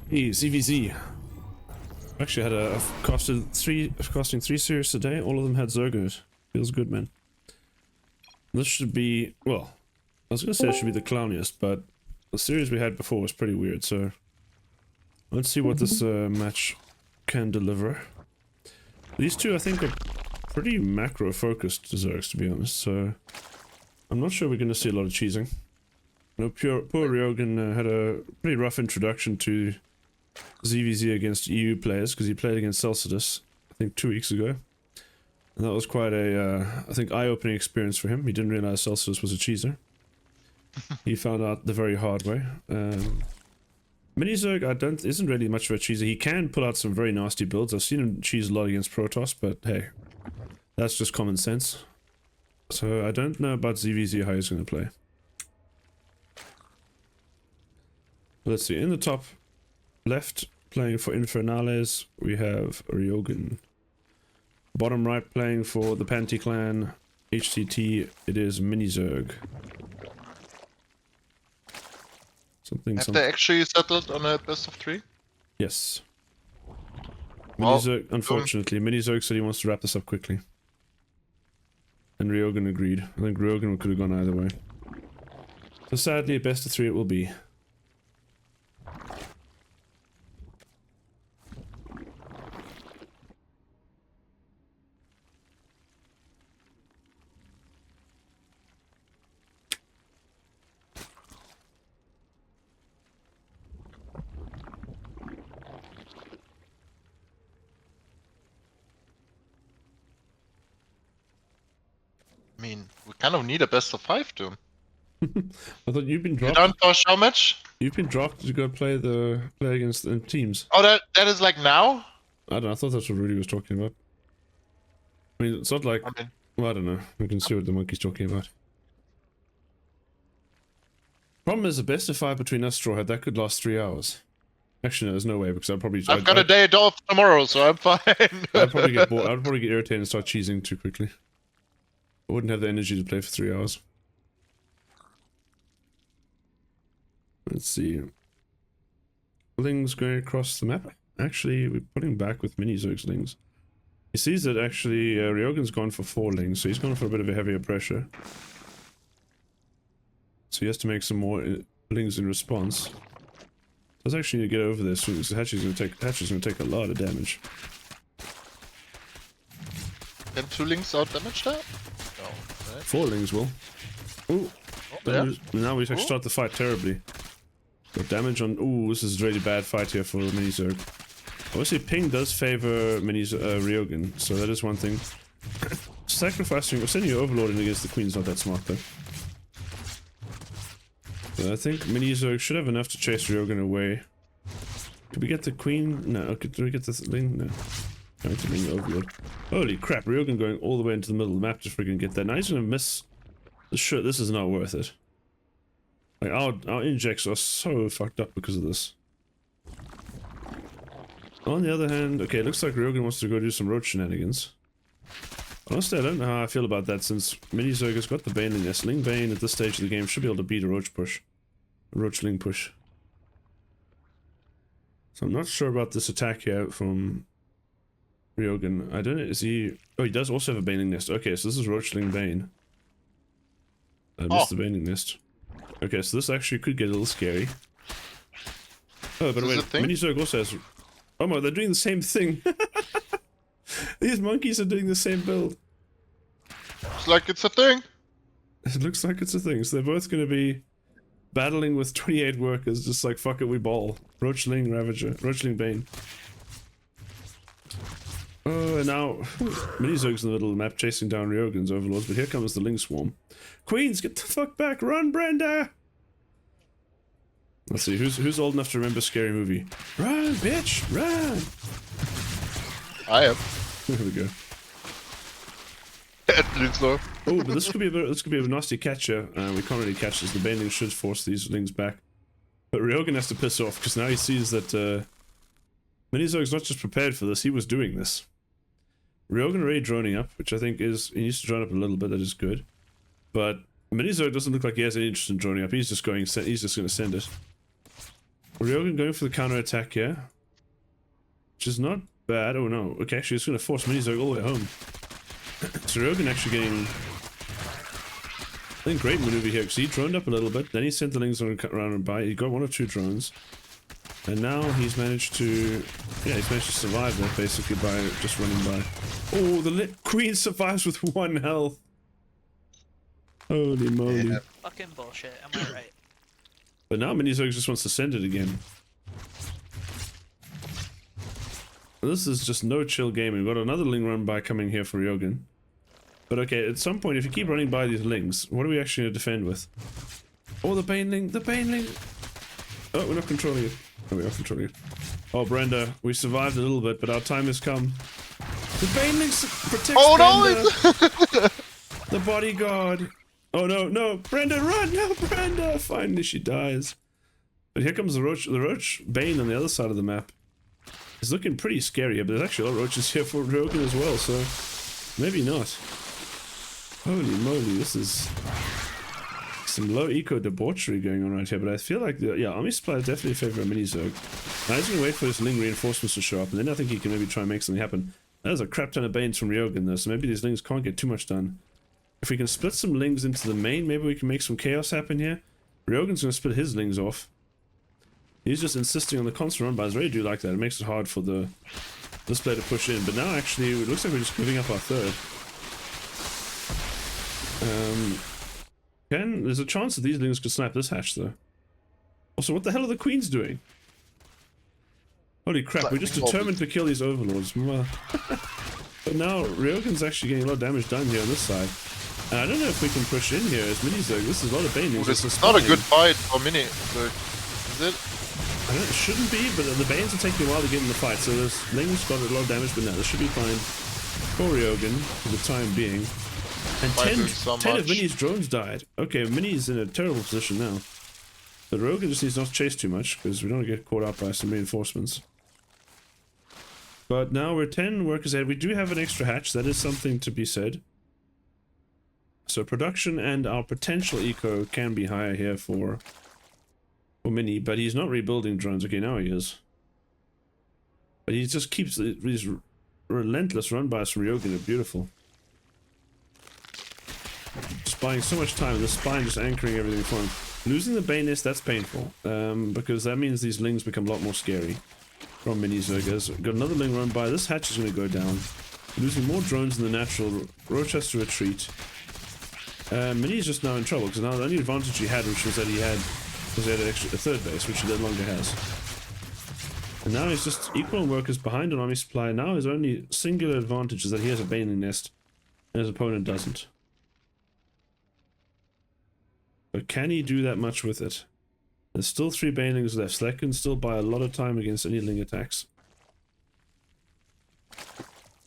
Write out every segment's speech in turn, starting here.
Hey, CVZ. Actually had I've costing 3 series today. All of them had Zerg in it. Feels good, man. This should be, well, I was gonna say it should be the clowniest, but the series we had before was pretty weird, so let's see what this match can deliver. These two, I think, are pretty macro-focused Zergs, to be honest, so I'm not sure we're gonna see a lot of cheesing. No, poor RyoGin had a pretty rough introduction to ZVZ against EU players, because he played against Celsius, I think 2 weeks ago. And that was quite a, I think, eye-opening experience for him. He didn't realize Celsius was a cheeser. He found out the very hard way. MiniZerg, isn't really much of a cheeser. He can pull out some very nasty builds. I've seen him cheese a lot against Protoss, but hey, that's just common sense. So I don't know about ZVZ, how he's going to play. Let's see, in the top left, playing for Infernales, we have RyoGin. Bottom right, playing for the Panty Clan, HTT, it is MiniZerg. Have they actually settled on a best of 3? Yes. Well, MiniZerg, unfortunately, MiniZerg said he wants to wrap this up quickly. And RyoGin agreed. I think RyoGin could have gone either way. So sadly, a best of 3 it will be. I mean, we kind of need a best of 5 too. I thought you've been You dropped. don't push how much? You've been dropped to go play against the teams. Oh, that is like now? I don't know, I thought that's what Rudy was talking about. I mean, it's not like, well, I don't know. We can see what the monkey's talking about. Problem is, the best of 5 between us, Strawhead, that could last 3 hours. Actually, no, there's no way, because I've got a day off tomorrow, so I'm fine. I'd probably get bored. I'd probably get irritated and start cheesing too quickly. I wouldn't have the energy to play for 3 hours. Let's see. Lings going across the map. Actually, we're putting back with MiniZerg's Lings. He sees that actually RyoGin's gone for 4 Lings, so he's gone for a bit of a heavier pressure. So he has to make some more Lings in response. Does actually need to get over this soon, because Hatchie's gonna take a lot of damage. Can 2 links out damage that? No. Right? 4 Lings will. Ooh. Oh, yeah. Now we actually start the fight terribly. Got damage on. Ooh, this is a really bad fight here for MiniZerg. Obviously, ping does favor RyoGin, so that is one thing. Sacrificing or sending your Overlord in against the Queen is not that smart, though. But I think MiniZerg should have enough to chase RyoGin away. Could we get the Queen? No. Okay, did we get the Ling? No. Trying to bring the Overlord. Holy crap, RyoGin going all the way into the middle of the map to freaking get that. Now he's gonna miss. Sure, this is not worth it. Like, our injects are so fucked up because of this. On the other hand, okay, it looks like RyoGin wants to go do some roach shenanigans. Honestly, I don't know how I feel about that, since MiniZerg has got the Bane in this. Ling Bane at this stage of the game should be able to beat a roach push. A roach Ling push. So I'm not sure about this attack here from RyoGin. I don't know, is he... Oh, he does also have a Baneling Nest. Okay, so this is roach Ling Bane. I missed the Baneling Nest. Okay, so this actually could get a little scary. Oh, but wait, MiniZerg also has... Oh my, they're doing the same thing! These monkeys are doing the same build. Looks like it's a thing. It looks like it's a thing, so they're both gonna be battling with 28 workers, just like, fuck it, we ball. Roachling Ravager, Roachling Bane. Oh, and now MiniZerg's in the middle of the map chasing down RyoGin's Overlords, but here comes the Ling Swarm. Queens, get the fuck back! Run, Brenda! Let's see, who's old enough to remember Scary Movie? Run, bitch! Run! I am. There we go. Oh, but this could be a nasty catch here. We can't really catch this. The Baneling should force these Lings back. But RyoGin has to piss off, because now he sees that MiniZerg's not just prepared for this, he was doing this. RyoGin already droning up, which I think is... He needs to drone up a little bit, that is good. But MiniZerg doesn't look like he has any interest in droning up, he's just going to send it. RyoGin going for the counter attack here, which is not bad. Oh no, okay, actually it's going to force MiniZerg all the way home. So RyoGin actually getting, I think, great maneuver here, because he droned up a little bit, then he sent the lings around and by. He got 1 or 2 drones, and now he's managed to, yeah, he's managed to survive that basically by just running by. Oh, the Queen survives with 1 health. Holy moly. Yeah. Fucking bullshit, am I right? But now MiniZerg just wants to send it again. This is just no chill game. We've got another ling run by coming here for RyoGin. But okay, at some point, if you keep running by these lings, what are we actually going to defend with? Oh, the Baneling! The Baneling! Oh, we're not controlling it. Oh, we are controlling it. Oh, Brenda, we survived a little bit, but our time has come. The Baneling protects Brenda! The bodyguard! Oh no, no! Brenda, run! No, Brenda! Finally she dies. But here comes the Roach Bane on the other side of the map. It's looking pretty scary, but there's actually a lot of roaches here for RyoGin as well, so maybe not. Holy moly, this is some low eco debauchery going on right here, but I feel like army supply is definitely favor a MiniZerg. Now he's gonna wait for his ling reinforcements to show up, and then I think he can maybe try and make something happen. There's a crap ton of Banes from RyoGin though, so maybe these lings can't get too much done. If we can split some lings into the main, maybe we can make some chaos happen here. RyoGin's gonna split his lings off. He's just insisting on the constant run-bys. I really do like that. It makes it hard for the display to push in. But now actually, it looks like we're just giving up our third. There's a chance that these lings could snipe this hatch though. Also, what the hell are the queens doing? Holy crap, we're just determined to kill these overlords. But now, RyoGin's actually getting a lot of damage done here on this side. And I don't know if we can push in here as MiniZerg. This is a lot of Banelings. This is not a good fight for MiniZerg, is it? I don't know, it shouldn't be, but the Banes are taking a while to get in the fight, so this Ling's got a lot of damage, but no, this should be fine for RyoGin for the time being. And 10 of Mini's drones died. Okay, Mini's in a terrible position now. But RyoGin just needs not to chase too much, because we don't want to get caught up by some reinforcements. But now we're 10 workers ahead. We do have an extra hatch, that is something to be said. So production and our potential eco can be higher here for Mini, but he's not rebuilding drones. Okay, now he is. But he just keeps these relentless run-bys from RyoGin. They're beautiful. Just buying so much time, the spine just anchoring everything for him. Losing the Bane nest, that's painful, because that means these lings become a lot more scary from MiniZerg. Got another ling run by. This hatch is going to go down. Losing more drones than the natural. Roach has to retreat. Mini's just now in trouble, because now the only advantage he had, which was that he had a third base, which he no longer has. And now he's just equal on workers behind on army supply. Now his only singular advantage is that he has a Baneling nest, and his opponent doesn't. But can he do that much with it? There's still 3 Banelings left, so that can still buy a lot of time against any ling attacks.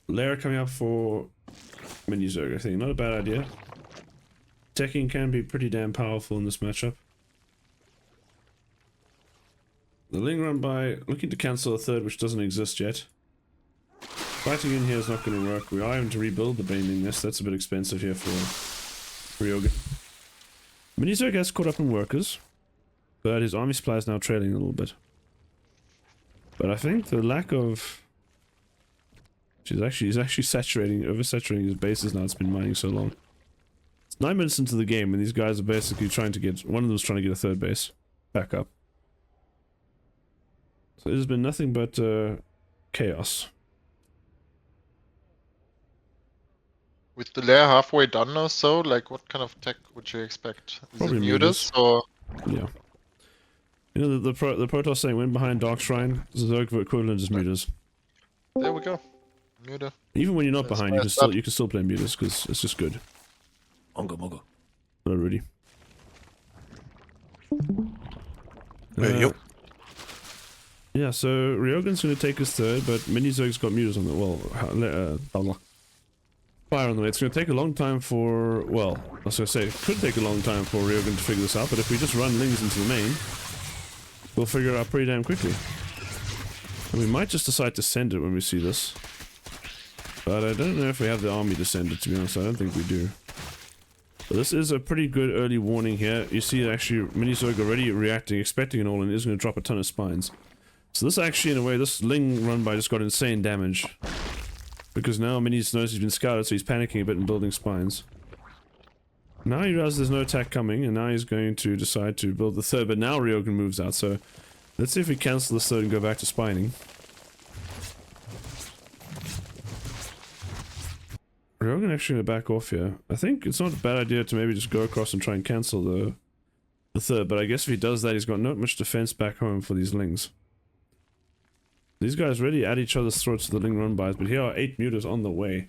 Lair coming up for MiniZerg, I think. Not a bad idea. Teching can be pretty damn powerful in this matchup. The ling run by, looking to cancel a third which doesn't exist yet. Fighting in here is not going to work. We are having to rebuild the Baneling nest. That's a bit expensive here for RyoGin. MiniZerg has caught up in workers, but his army supply is now trailing a little bit. But I think the lack of... he's actually oversaturating his bases now. It's been mining so long. It's 9 minutes into the game, and these guys are basically trying to get... one of them's trying to get a third base back up. So it has been nothing but chaos. With the lair halfway done or so, like what kind of tech would you expect? Is Probably it mutas or? Yeah. You know the Protoss saying win behind Dark Shrine, Zerg equivalent is mutas. There we go. Muta. Even when you're not behind, you can still play mutas because it's just good. Mongo. Not really. Yeah, so RyoGin's going to take his third, but MiniZerg's got mutas on the fire on the way. It's going to take a long time for, well, I was going to say, it could take a long time for RyoGin to figure this out, but if we just run lings into the main, we'll figure it out pretty damn quickly. And we might just decide to send it when we see this. But I don't know if we have the army to send it, to be honest. I don't think we do. But this is a pretty good early warning here. You see actually MiniZerg already reacting, expecting an all-in, is going to drop a ton of spines. So this actually, in a way, this Ling run by just got insane damage. Because now Mini's knows he's been scouted, so he's panicking a bit and building spines. Now he realizes there's no attack coming, and now he's going to decide to build the third, but now RyoGin moves out, so let's see if we cancel this third and go back to spining. RyoGin actually going to back off here. I think it's not a bad idea to maybe just go across and try and cancel the third, but I guess if he does that, he's got not much defense back home for these Lings. These guys really at each other's throats with the Ling run bys, but here are 8 mutas on the way.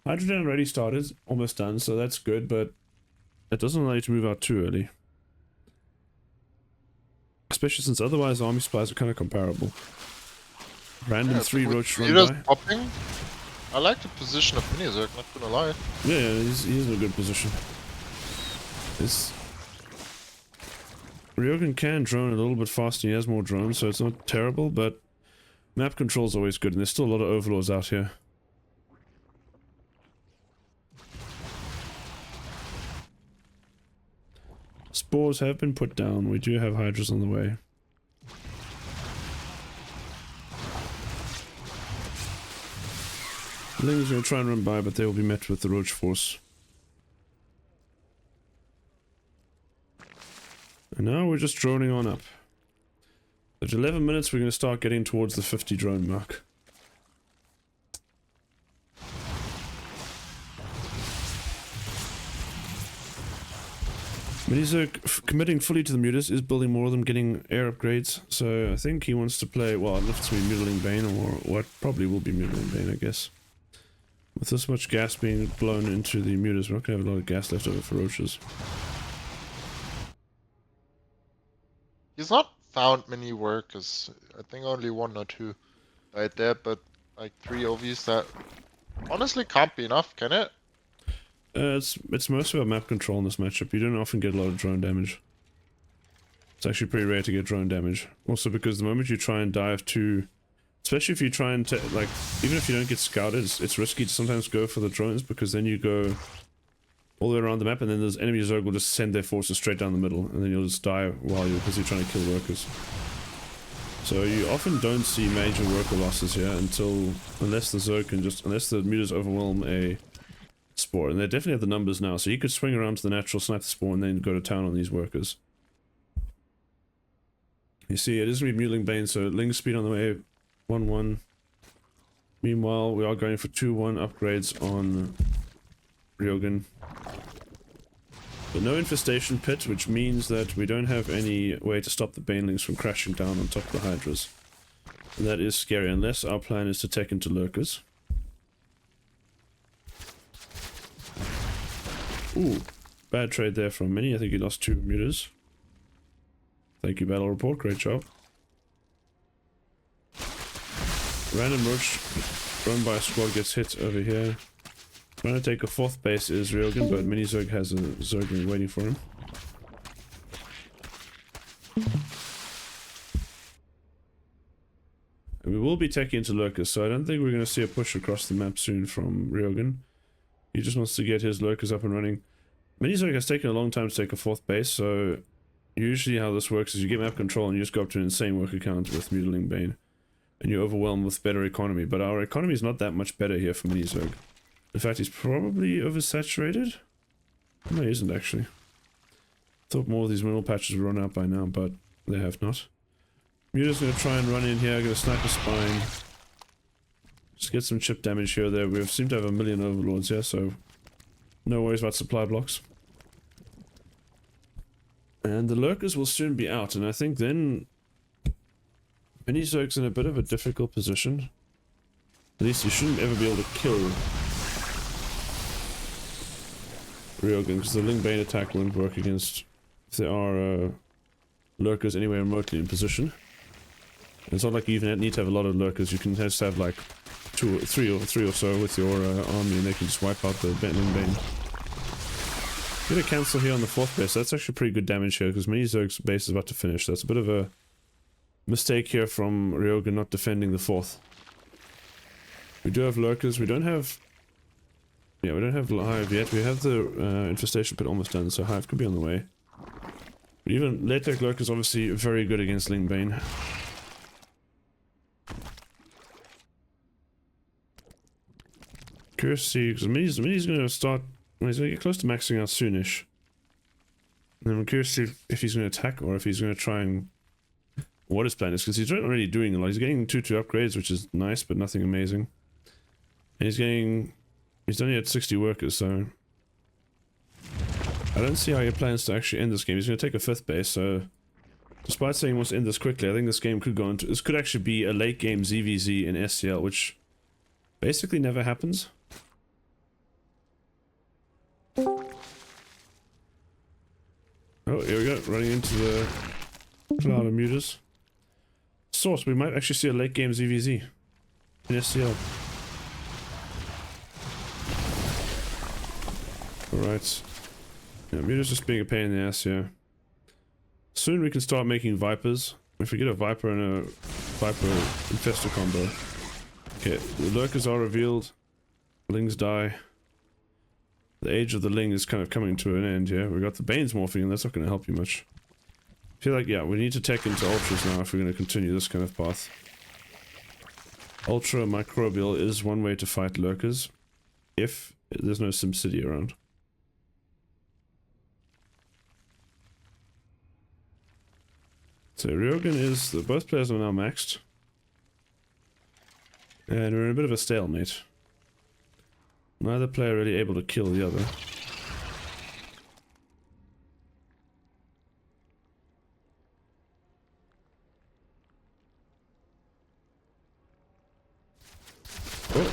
Hydrogen already started, almost done, so that's good, but it doesn't allow you to move out too early. Especially since otherwise army supplies are kind of comparable. Random 3 roach run by. Popping, I like the position of MiniZerg, not gonna lie. Yeah, he's in a good position. RyoGin can drone a little bit faster, he has more drones, so it's not terrible, but map control is always good, and there's still a lot of overlords out here. Spores have been put down, we do have hydras on the way. Ling's going to try and run by, but they will be met with the roach force. And now we're just droning on up. At 11 minutes we're going to start getting towards the 50 drone mark. MiniZerg committing fully to the mutas, is building more of them, getting air upgrades, so I think he wants to play, well, I don't know if it's going to be Mutiling Bane or what probably will be Mutiling Bane, I guess. With this much gas being blown into the mutas, we're not going to have a lot of gas left over for roaches. He's not found many workers. I think only 1 or 2 died there, but like 3 OVs that honestly can't be enough, can it? It's mostly about map control in this matchup. You don't often get a lot of drone damage. It's actually pretty rare to get drone damage. Also because the moment you try and dive to... Especially if you try and like, even if you don't get scouted, it's risky to sometimes go for the drones, because then you go all the way around the map and then there's enemy Zerg will just send their forces straight down the middle, and then you'll just die while you're busy trying to kill workers. So you often don't see major worker losses here unless the Zerg can unless the mutas overwhelm a spore, and they definitely have the numbers now, so you could swing around to the natural, snipe the spore, and then go to town on these workers. You see, it is going to be Mutiling Bane, so Ling speed on the way, 1-1. Meanwhile, we are going for 2-1 upgrades on RyoGin. But no infestation pit, which means that we don't have any way to stop the Banelings from crashing down on top of the Hydras. And that is scary, unless our plan is to tech into lurkers. Ooh, bad trade there from Mini. I think he lost 2 mutas. Thank you, battle report. Great job. Random rush run by a squad gets hit over here. Trying to take a 4th base is RyoGin, but MiniZerg has a Zerg waiting for him. And we will be taking into lurkers, so I don't think we're going to see a push across the map soon from RyoGin. He just wants to get his lurkers up and running. MiniZerg has taken a long time to take a 4th base, so usually how this works is you get map control and you just go up to an insane worker count with Mutiling Bane. And you overwhelm with better economy, but our economy is not that much better here for MiniZerg. In fact, he's probably oversaturated? No, he isn't actually. Thought more of these mineral patches would run out by now, but they have not. Muta's going to try and run in here, going to snipe a spine. Just get some chip damage here or there. We seem to have 1 million overlords here, so no worries about supply blocks. And the lurkers will soon be out, and I think then MiniZerg's in a bit of a difficult position. At least you shouldn't ever be able to kill RyoGin, because the Ling Bane attack won't work against if there are lurkers anywhere remotely in position. And it's not like you even need to have a lot of lurkers. You can just have like 2 or 3 or so with your army, and they can just wipe out the Ling Bane. Get a cancel here on the 4th base. That's actually pretty good damage here, because MiniZerg's base is about to finish. That's a bit of a mistake here from RyoGin not defending the 4th. We do have lurkers. We don't have Yeah, we don't have Hive yet. We have the infestation pit almost done, so Hive could be on the way. But even late-deck Lurk is obviously very good against Lingbane. Curious to see, because Mini's going to start... Well, he's going to get close to maxing out soonish. And I'm curious to see if he's going to attack or if he's going to try and... What his plan is, because he's not really doing a lot. He's getting 2-2 upgrades, which is nice, but nothing amazing. And he's getting... He's only at 60 workers, so... I don't see how he plans to actually end this game. He's going to take a 5th base, so... Despite saying he wants to end this quickly, I think this game could go into... This could actually be a late game ZVZ in SCL, which... basically never happens. Oh, here we go. Running into the cloud of mutas. Source, we might actually see a late game ZVZ in SCL. Alright. Yeah, mutas just being a pain in the ass here. Soon we can start making Vipers. If we get a Viper and a Viper Infestor combo. Okay, the Lurkers are revealed. Lings die. The age of the Ling is kind of coming to an end here. We got the Banes morphing and that's not going to help you much. I feel like, yeah, we need to tech into Ultras now if we're going to continue this kind of path. Ultra Microbial is one way to fight Lurkers. If there's no SimCity around. So RyoGin is... both players are now maxed. And we're in a bit of a stalemate. Neither player really able to kill the other. Oh,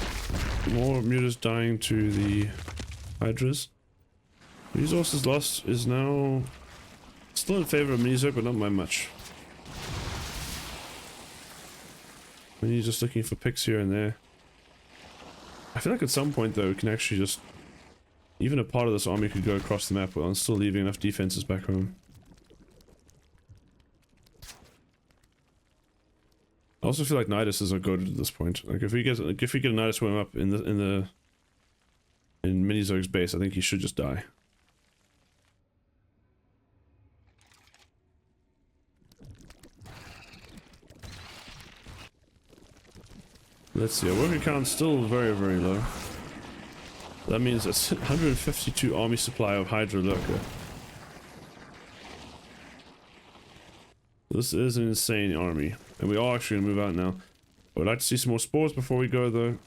more mutas dying to the Hydras. Resources lost is now still in favor of MiniZerg, but not by much. Mini's just looking for picks here and there. I feel like at some point though we can actually just... Even a part of this army could go across the map while still leaving enough defenses back home. I also feel like Niduses are good at this point. Like if we get a Nidus swim up in MiniZerg's base, I think he should just die. Let's see, our worker count's still very, very low. That means it's 152 army supply of Hydra Lurker. This is an insane army. And we are actually going to move out now. I would like to see some more spores before we go though.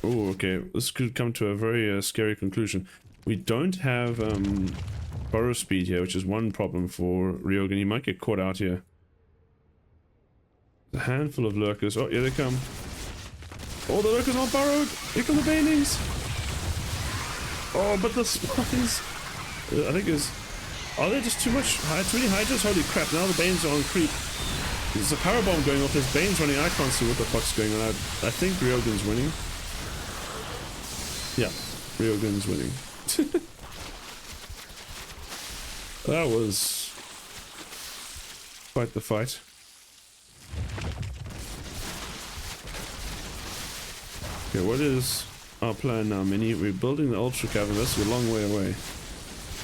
Oh, okay. This could come to a very scary conclusion. We don't have burrow speed here, which is one problem for RyoGin. He might get caught out here. A handful of lurkers. Oh, here they come. Oh, the lurkers aren't burrowed. Here come the banings. Oh, but the spawns. I think is. Are there just too many hydras? Holy crap! Now the banes are on creep. There's a power bomb going off. There's banes running. I can't see what the fuck's going on. I think RyoGin's winning. Yeah, RyoGin's winning. That was quite the fight. Okay, what is our plan now, Mini? We're building the Ultra Cavern. That's a long way away.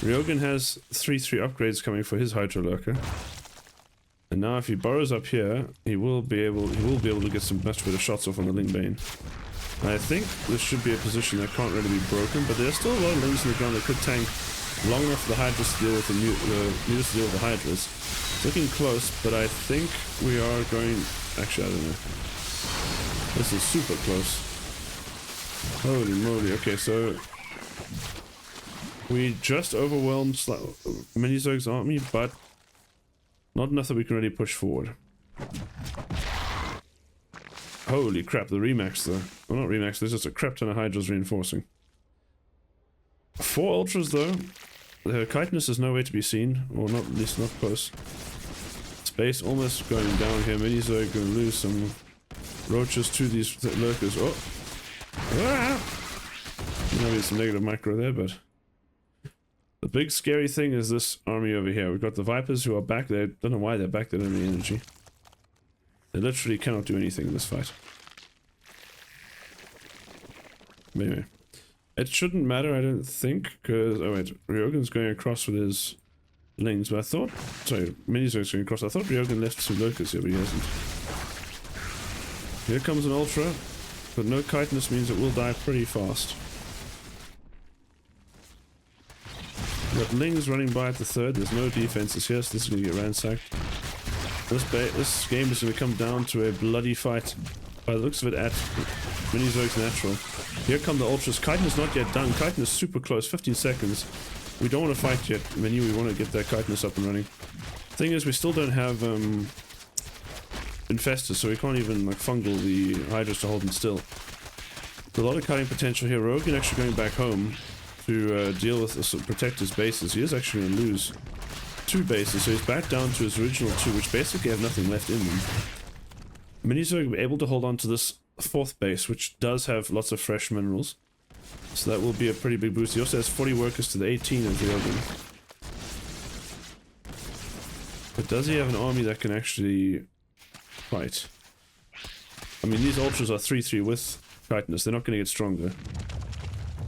RyoGin has 3-3 upgrades coming for his Hydra Lurker. And now if he burrows up here, he will be able to get some much better shots off on the Lingbane. And I think this should be a position that can't really be broken, but there's still a lot of Lings in the ground that could tank long enough for the Hydras to deal with the mutas to deal with the Hydras. It's looking close, but I think we are going... Actually, I don't know. This is super close. Holy moly. Okay, so... We just overwhelmed MiniZerg's army, but... Not enough that we can really push forward. Holy crap, the Remax though. Well, not Remax, there's just a crap ton of Hydras reinforcing. 4 Ultras though. The chitinous is nowhere to be seen, or not, at least not close. Space almost going down here. MiniZerg going to lose some roaches to these lurkers. Oh! Ah! Maybe some negative micro there, but... The big scary thing is this army over here. We've got the Vipers who are back there. Don't know why they're back there, don't have any energy. They literally cannot do anything in this fight. But anyway. It shouldn't matter, I don't think, because... Oh wait, RyoGin's going across with his lings, but I thought... Sorry, MiniZerg's going across. I thought RyoGin left some locust here, but he hasn't. Here comes an Ultra, but no chitinous means it will die pretty fast. We've got lings running by at the third, there's no defenses here, so this is going to get ransacked. This game is going to come down to a bloody fight, by the looks of it, at MiniZerg's natural. Here come the Ultras. Chitin is not yet done. Chitin is super close, 15 seconds. We don't want to fight yet, Menu, we want to get that chitinous up and running. Thing is, we still don't have infestors, so we can't even like fungal the Hydras to hold them still. There's a lot of cutting potential here. RyoGin actually going back home to deal with this, protect his bases. He is actually going to lose 2 bases, so he's back down to his original 2, which basically have nothing left in them. MiniZerg will be able to hold on to this 4th base, which does have lots of fresh minerals. So that will be a pretty big boost. He also has 40 workers to the 18 of RyoGin. But does he have an army that can actually fight? I mean, these Ultras are 3-3 with chitinous. They're not going to get stronger.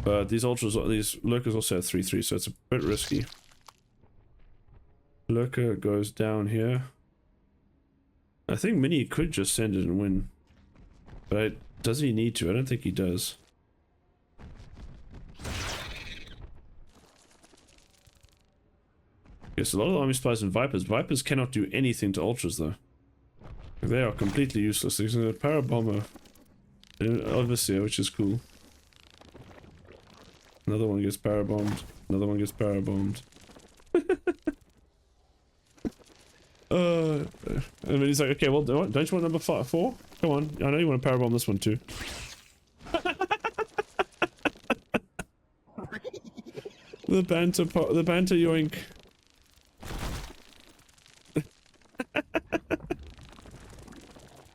But these Lurkers also have 3-3, so it's a bit risky. Lurker goes down here. I think Mini could just send it and win. But does he need to? I don't think he does. Yes, a lot of the army supplies and Vipers. Vipers cannot do anything to Ultras though. They are completely useless. There's a Parabomber obviously, which is cool. Another one gets parabombed. Another one gets parabombed. And then he's like, okay, well, don't you want number 4? Come on, I know you want to parabomb this one too. the banter yoink.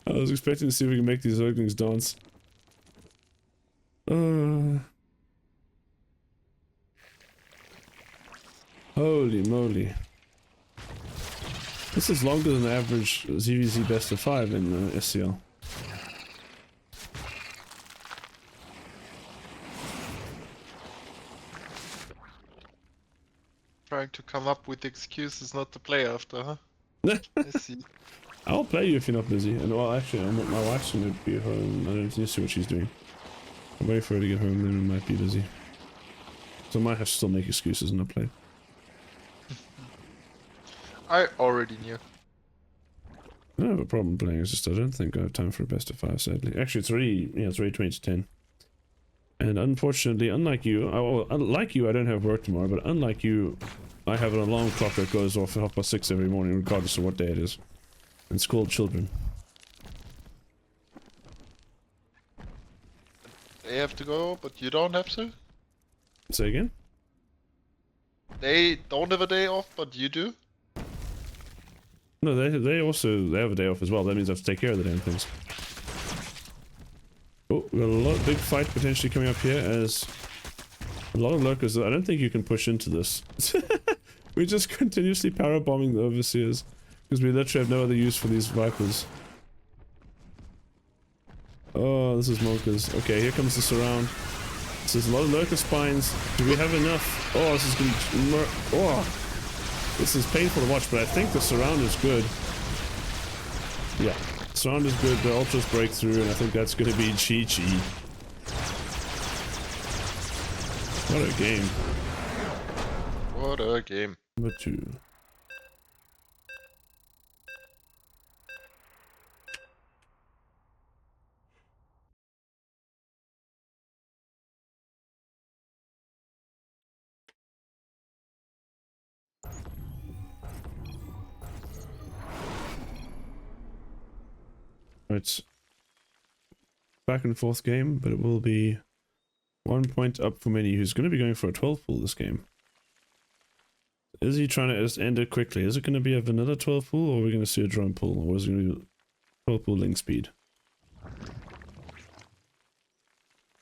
I was expecting to see if we can make these Zerglings dance. Holy moly. This is longer than the average ZVZ best of 5 in SCL. Trying to come up with excuses not to play after, huh? I see. I'll play you if you're not busy. And well, actually, my wife's going to be home. I don't need to see what she's doing. I'll wait for her to get home, then we might be busy. So I might have to still make excuses and not play. I already knew. I don't have a problem playing, it's just I don't think I have time for a best of 5, sadly. Actually, it's already 20 to 10. And unfortunately, unlike you, like you, I don't have work tomorrow, but unlike you, I have an alarm clock that goes off at 6:30 every morning, regardless of what day it is. It's called children. They have to go, but you don't have to? Say again? They don't have a day off, but you do? No, they have a day off as well. That means I have to take care of the damn things. Oh, we've got a big fight potentially coming up here as a lot of lurkers. I don't think you can push into this. We're just continuously power bombing the overseers because we literally have no other use for these Vipers. Oh, this is Monkers. Okay, here comes the surround. This is a lot of lurker spines. Do we have enough? Oh, this is gonna... Oh! This is painful to watch, but I think the surround is good. Yeah, surround is good, the Ultras break through, and I think that's gonna be Chi-Chi. What a game. What a game. Number 2. It's back and forth game, but it will be 1 point up for Mini, who's going to be going for a 12 pool this game. Is he trying to just end it quickly? Is it going to be a vanilla 12 pool, or are we going to see a drone pool, or is it going to be 12 pool link speed?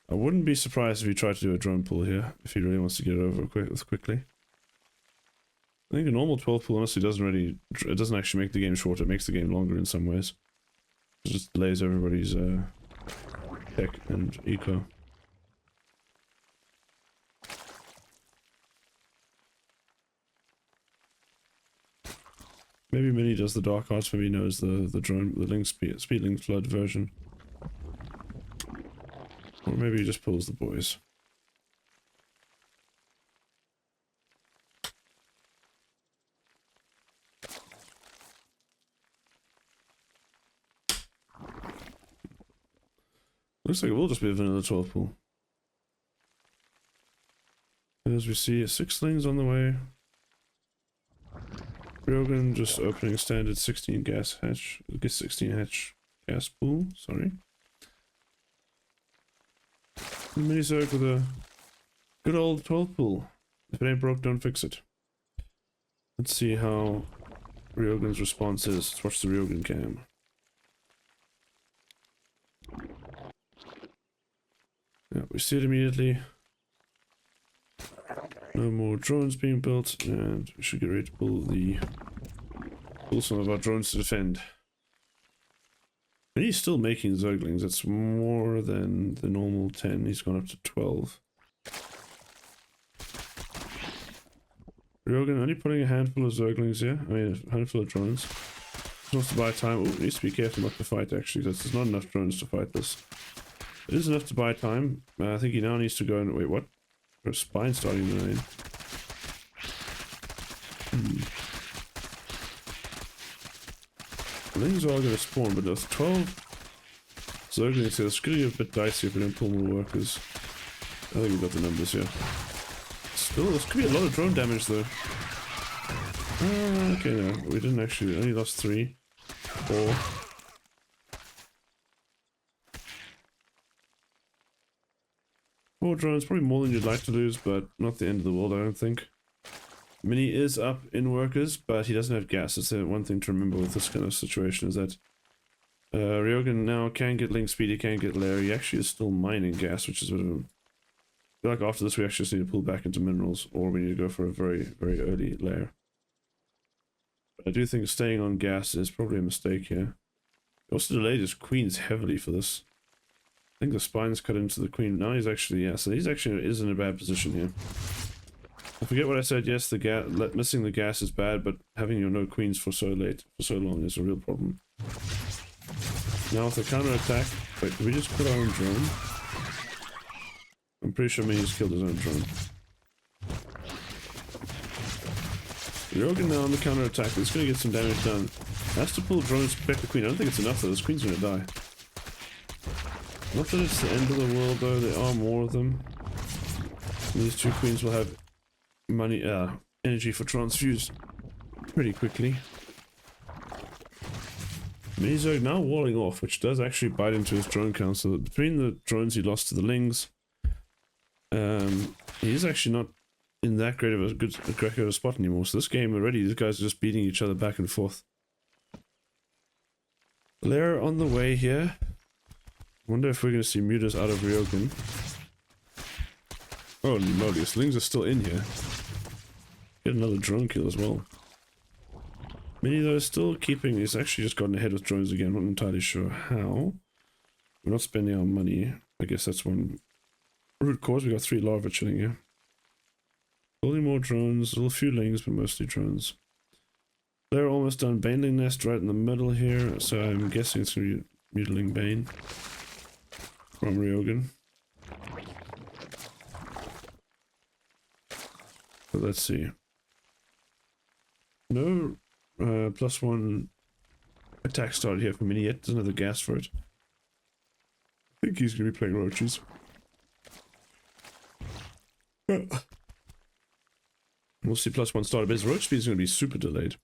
I wouldn't be surprised if he tried to do a drone pool here, if he really wants to get it over quickly. I think a normal 12 pool honestly it doesn't actually make the game shorter, it makes the game longer in some ways. It just delays everybody's tech and eco. Maybe Mini does the dark arts, maybe he knows the drone, the link speedling flood version. Or maybe he just pulls the boys. Looks like it will just be a vanilla 12 pool. As we see, 6 slings on the way. RyoGin just opening standard 16 gas hatch. Get 16 hatch gas pool, sorry. MiniZerg with a good old 12 pool. If it ain't broke, don't fix it. Let's see how RyoGin's response is. Let's watch the RyoGin cam. Yeah, we see it immediately. No more drones being built, and we should get ready to pull some of our drones to defend. And he's still making Zerglings. That's more than the normal 10. He's gone up to 12. RyoGin only putting a handful of Zerglings here. I mean, a handful of drones. He wants to buy time. Oh, needs to be careful not to fight, actually. There's not enough drones to fight this. It is enough to buy time. I think he now needs to go and... Wait, what? There's spine starting to rain. Lings are all going to spawn, but there's 12 Zerglings here. It's going to get a bit dicey if we don't pull more workers. I think we've got the numbers here. Still, this could be a lot of drone damage though. Okay, no, we didn't actually. Only lost 3. 4. More drones, probably more than you'd like to lose, but not the end of the world, I don't think. Mini is up in workers, but he doesn't have gas. That's the one thing to remember with this kind of situation, is that RyoGin now can get link speed, he can get lair. He actually is still mining gas, which is a bit of a... I feel like after this we actually just need to pull back into minerals, or we need to go for a very, very early lair. But I do think staying on gas is probably a mistake here. He also delayed his queens heavily for this. I think the spine's cut into the queen. Now he's actually, yeah, so he's actually is in a bad position here. I forget what I said, yes, the missing the gas is bad, but having your no queens for so long is a real problem. Now with the counter attack, wait, did we just put our own drone? I'm pretty sure Mini's killed his own drone. RyoGin now on the counter attack, it's gonna get some damage done. Has to pull drones to protect the queen. I don't think it's enough though, this queen's gonna die. Not that it's the end of the world though, there are more of them. And these 2 queens will have money, energy for transfuse pretty quickly. MiniZerg now walling off, which does actually bite into his drone count, so that between the drones he lost to the Lings, he's actually not in that great of a spot anymore. So this game already, these guys are just beating each other back and forth. Lair on the way here. Wonder if we're going to see mutas out of RyoGin. Oh moly, Slings are still in here. Get another drone kill as well. Mini though is still keeping, he's actually just gotten ahead with drones again, I'm not entirely sure how. We're not spending our money. I guess that's one root cause. We got 3 larvae chilling here. Building more drones, a little few lings, but mostly drones. They're almost done. Baneling nest right in the middle here, so I'm guessing it's going to be mutiling Bane from RyoGin. But let's see. No +1 attack started here for Mini yet. Doesn't have the gas for it. I think he's going to be playing roaches. We'll see +1 started, but his roach speed is going to be super delayed.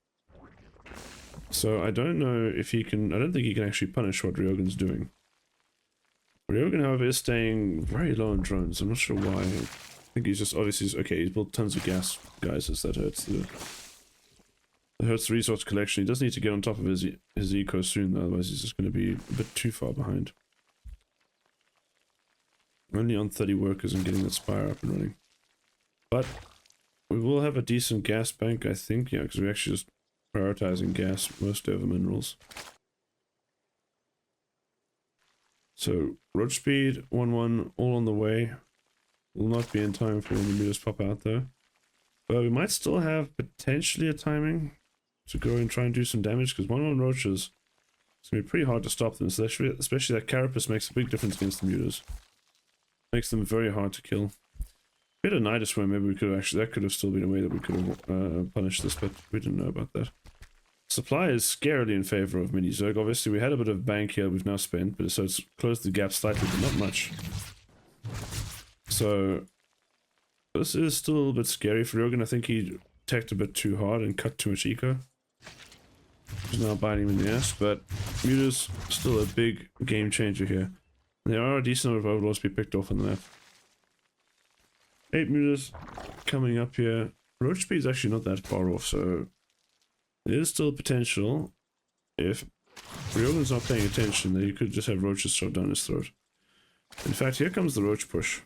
So I don't know if he can... I don't think he can actually punish what RyoGin's doing. RyoGin, however, is staying very low on drones. I'm not sure why. I think he's just obviously... Okay, he's built tons of gas, guys, as that hurts the resource collection. He does need to get on top of his eco soon, though, otherwise he's just going to be a bit too far behind. Only on 30 workers and getting that spire up and running. But we will have a decent gas bank, I think, yeah, because we're actually just prioritizing gas mostly over minerals. So, roach speed, 1-1, all on the way. Will not be in time for when the meters pop out, though. But we might still have potentially a timing. to go and try and do some damage, because 1-1 roaches, it's going to be pretty hard to stop them, especially that carapace makes a big difference against the mutas. Makes them very hard to kill. If we had a Nidus Worm, maybe we could have actually, that could have still been a way that we could have punished this, but we didn't know about that. Supply is scarily in favor of MiniZerg. Obviously, we had a bit of bank here we've now spent, but so it's closed the gap slightly, but not much. So, this is still a little bit scary for RyoGin. I think he teched a bit too hard and cut too much eco. He's now biting him in the ass, but Muta's still a big game changer here. There are a decent number of overlords to be picked off on the map. 8 Mutas coming up here. Roach speed is actually not that far off, so there is still potential, if RyoGin's not paying attention, that you could just have roaches shot down his throat. In fact, here comes the roach push.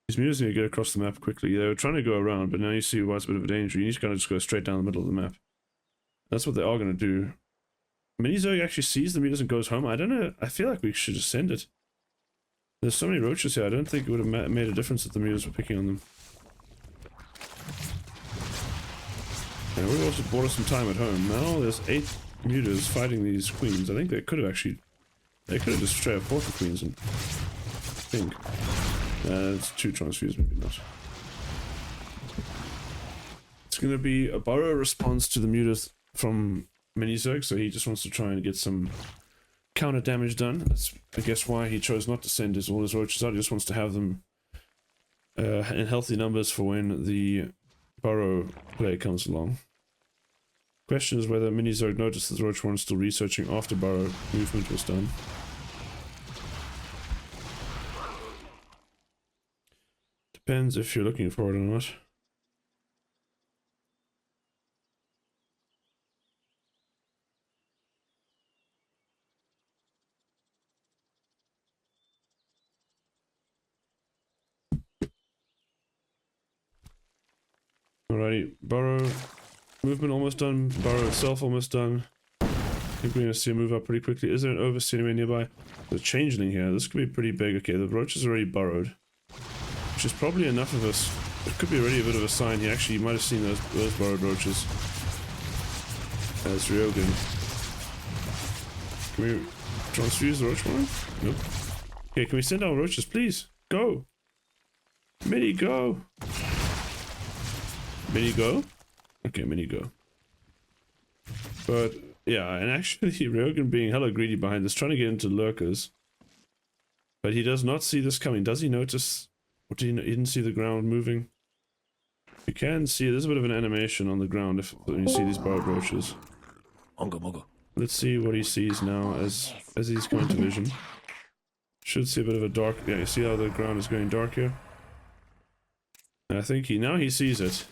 These mutas need to get across the map quickly. They were trying to go around, but now you see why it's a bit of a danger. You need to kind of just go straight down the middle of the map. That's what they are going to do. MiniZerg actually sees the mutas and goes home. I don't know, I feel like we should just send it. There's so many roaches here, I don't think it would have made a difference if the mutas were picking on them. And we also bought us some time at home. Now there's 8 mutas fighting these queens. I think they could have just straight up fought the queens and I think. It's 2 transfuse, maybe not. It's gonna be a burrow response to the mutas from MiniZerg, so he just wants to try and get some counter damage done. That's, I guess, why he chose not to send all his roaches out. He just wants to have them in healthy numbers for when the burrow play comes along. Question is whether MiniZerg noticed that the roach one is still researching after burrow movement was done. Depends if you're looking for it or not. Alrighty, burrow movement almost done, burrow itself almost done. I think we're going to see a move up pretty quickly. Is there an overseer anywhere nearby? There's a changeling here, this could be pretty big. Okay, the roach is already burrowed, which is probably enough of us. It could be already a bit of a sign. He actually might have seen those burrowed roaches as RyoGin. Can we transfuse the roach one? Nope. Okay, can we send our roaches, please? Go! Mini, go! Mini go? Okay, mini go. But, yeah, and actually RyoGin being hella greedy behind this, trying to get into lurkers. But he does not see this coming. Does he notice? Or he didn't see the ground moving? You can see, there's a bit of an animation on the ground when you see these burrowed roaches. Let's see what he sees now as he's coming to vision. Should see a bit of a dark, yeah, you see how the ground is going dark here? And I think now he sees it.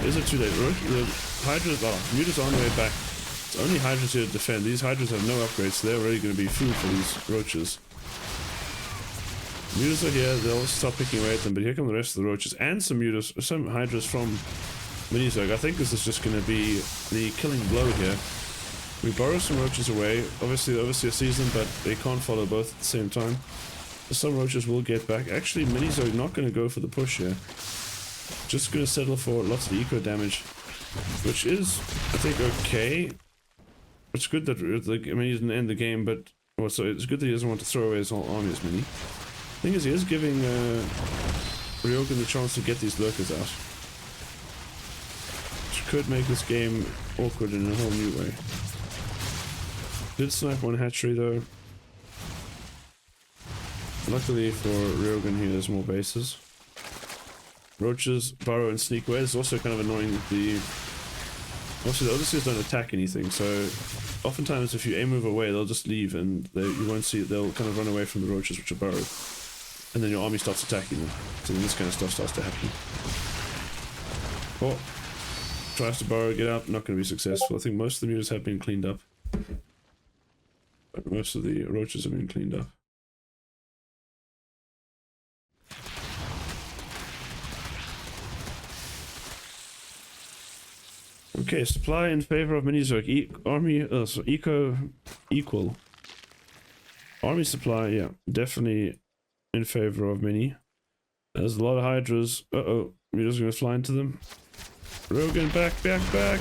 Is it too late? The hydras, muta's on the way back. It's only hydras here to defend. These hydras have no upgrades, so they're already going to be food for these roaches. Mutas are here, they'll start picking away at them, but here come the rest of the roaches and some mutas, some hydras from MiniZerg. I think this is just going to be the killing blow here. We borrow some roaches away. Obviously the overseer sees them, but they can't follow both at the same time. Some roaches will get back. Actually, MiniZerg not going to go for the push here. Just going to settle for lots of eco damage, which is, I think, okay. It's good that, I mean, he didn't end the game, but also it's good that he doesn't want to throw away his whole army as many. Thing is, he is giving RyoGin the chance to get these lurkers out, which could make this game awkward in a whole new way. Did snipe one hatchery though. Luckily for RyoGin here, there's more bases. Roaches burrow and sneak away. It's also kind of annoying that the overseers don't attack anything, so oftentimes if you move away, they'll just leave and you won't see it. They'll kind of run away from the roaches which are burrowed. And then your army starts attacking them. So then this kind of stuff starts to happen. Oh, tries to burrow, get out, not going to be successful. I think most of the mutas have been cleaned up. But most of the roaches have been cleaned up. Okay, supply in favor of MiniZerg. Army, so eco equal. Army supply, yeah, definitely in favor of Mini. There's a lot of hydras. Uh-oh, mutas are going to fly into them. RyoGin, back.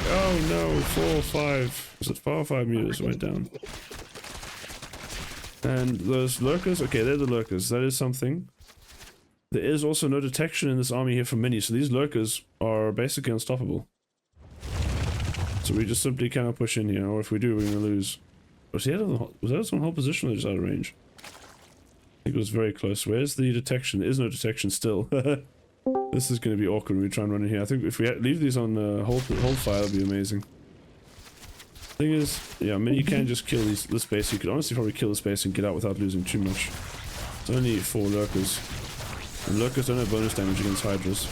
Oh no, 4 or 5. Is it 4 or 5 meters went down? And those lurkers, okay, they're the lurkers. That is something. There is also no detection in this army here from Mini, so these lurkers are basically unstoppable. So we just simply cannot push in here, or if we do, we're gonna lose. Was that on whole position or just out of range? I think it was very close. Where's the detection? There is no detection still. This is going to be awkward when we try and run in here. I think if we leave these on hold fire, that'll be amazing. Thing is, yeah, Mini can just kill this base. You could honestly probably kill this base and get out without losing too much. It's only 4 lurkers. And lurkers don't have bonus damage against hydras.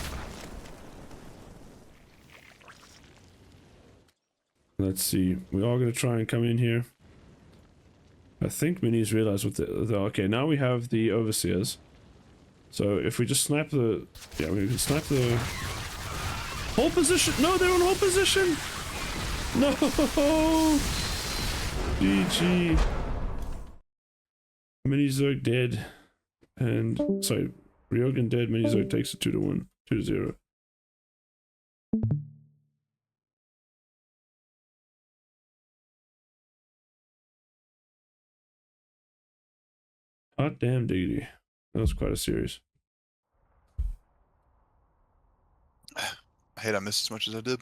Let's see. We are going to try and come in here. I think Mini's realized what okay, now we have the overseers. So if we just snipe the... Yeah, we can snipe the... Hold position! No, they're on hold position! No! GG. MiniZerg dead. And... Sorry. RyoGin dead. MiniZerg takes it 2-1. 2-0. Hot damn diggity. That was quite a series. I hate I missed as much as I did.